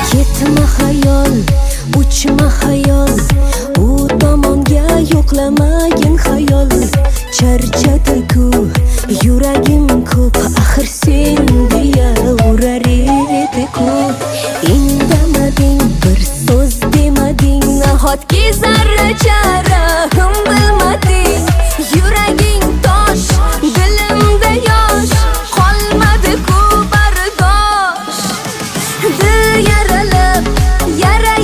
Ketma xayol, uchma xayol, u tomonga yo'qlamagin xayol. Charchadi-ku yuragim ko'p, axir sen deya urar edi-ku. Indamading, bir so'z demading, nahotki zarracha rahim bilmading. Yuraging tosh, dilimda yosh, qolmadi-ku bardosh. Dil yaralab, yara